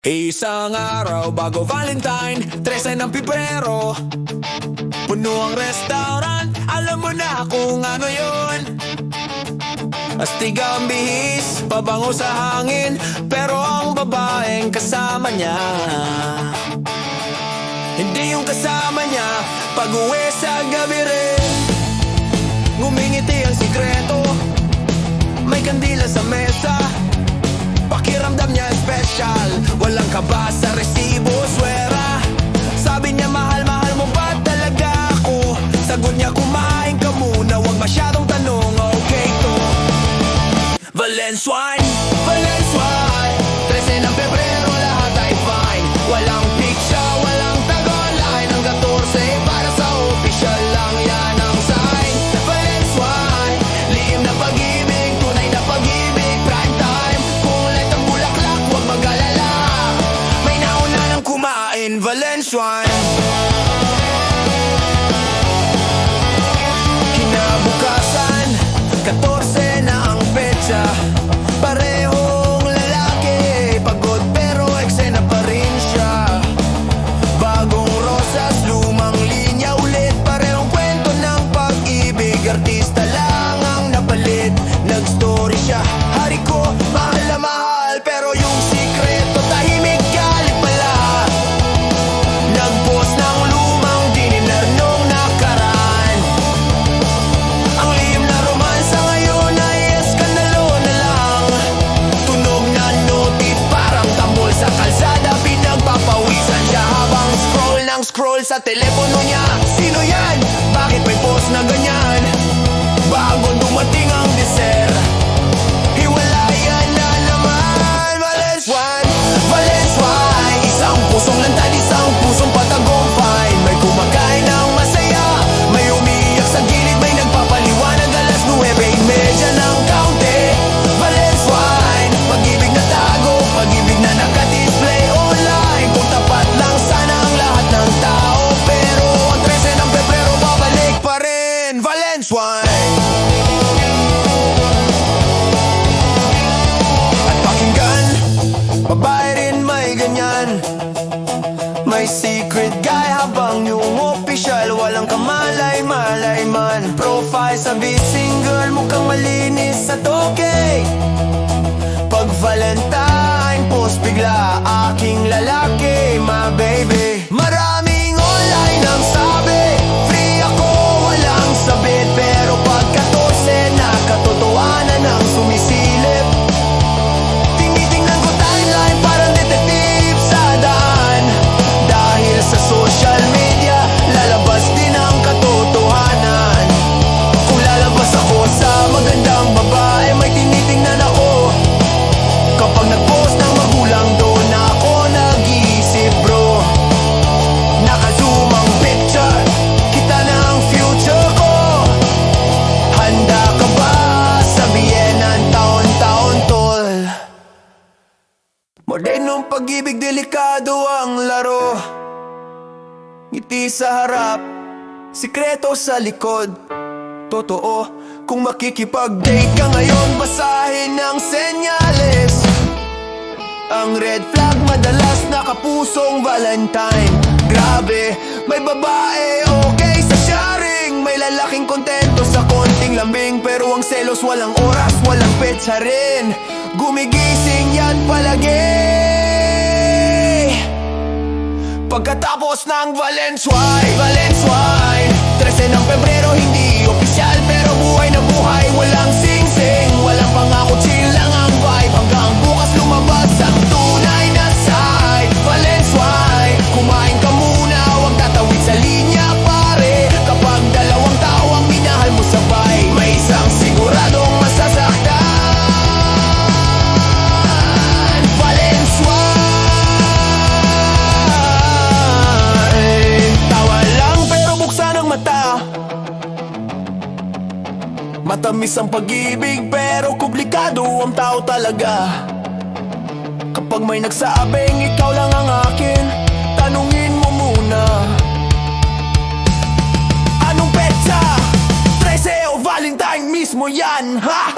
Isang araw bago Valentine, 13 ng Pebrero. Puno ang restaurant, alam mo na kung ano yun. Astig ang bihis, pabango sa hangin, pero ang babaeng kasama niya hindi yung kasama niya. Pag-uwi sa gabi rin, ngumingiti ang sikreto. May kandila sa mesa, pakiramdam niya special. Walang kaba sa resibo, swera. Sabi niya, mahal mo ba talaga ako? Sagot niya, kumain ka muna, wag masyadong tanong, okay to. Valenzuela, 13 ng Pebrero, lahat ay fine. Walang picture, walang tagline. Ang 14 para sa official lang, yan ang sign. Valenzuela, lihim na pag-ibig, tunay na pag-ibig, prime time. Kung light ang bulaklak, huwag mag-alala, may nauna nang kumain. Valenzuela. Kinabukasan, 14 na ang petsa. Parehong lalaki, pagod pero eksena pa rin siya. Bagong rosas, lumang linya ulit. Parehong kwento ng pag-ibig, artista lang ang napalit. Nag-story siya, hari ko, mahal na mahal, pero yung sikreto tahimik, galit pala. Nag-post ng lumang dinner nung nakaraan. Ang lihim na romansa ngayon ay eskandalo na lang. Tunog na notif, parang tambol sa kalsada. Pinagpapawisan siya habang scroll sa telepono niya. Sino yan? Bakit may post na ganyan? Bago dumating ang dessert, hiwalayan na naman. Valenzuela, isang pusong lantad, isang pusong patagumpay. May kumakain ng masaya, may umiiyak sa gilid, may nagpapaliwanag alas 9:30 ng kaunti. Valenzuela, pag-ibig na tago, pag-ibig na naka-display online. Kung tapat lang sana ang lahat ng tao, pero ang 13 ng Pebrero babalik pa rin. Valenzuela. At pakinggan, babae rin may ganyan. May secret guy habang yung official walang kamalay-malay man. Profile sabi single, mukhang malinis at okay. Pag Valentine, post bigla, aking lalaki, my baby. Maraming online ang sabi, free ako, walang sabit. Pero pag 14 na katotohanan ang sumisilip, tinitingnan ko timeline parang detective sa daan. Dahil sa social media, lalabas din ang katotohanan. Kung lalabas ako sa magandang babae, may tinitingnan ako. Kapag nag-post ng magulang, doon ako nag-iisip, bro. Naka-zoom ang picture, kita na ang future ko. Handa ka ba sabihin ang taon-taon, tol? Modernong pag-ibig, delikado ang laro. Ngiti sa harap, sikreto sa likod. Totoo, kung makikipag-date ka ngayon, basahin ang senyales. Ang red flag madalas nakapusong Valentine. Grabe, may babae okay sa sharing. May lalaking kontento sa konting lambing, pero ang selos walang oras, walang petsa rin. Gumigising yan palagi. Pagkatapos ng Valenzuela, 13 ng Pebrero, hindi opisyal pero buhay na buhay. Walang sing-sing, walang pangako, chill lang ang vibe. Hanggang bukas lumabas ang tunay na side. Valenzuela, kumain ka muna, huwag tatawid sa linya, pare. Kapag dalawang tao ang minahal mo sabay, may isang siguradong masasaktan. Valenzuela, tawa lang pero buksan ang mata. Matamis ang pag-ibig pero komplikado ang tao talaga. Kapag may nagsabing ikaw lang ang akin, tanungin mo muna, anong petsa? 13 o Valentine mismo yan, ha?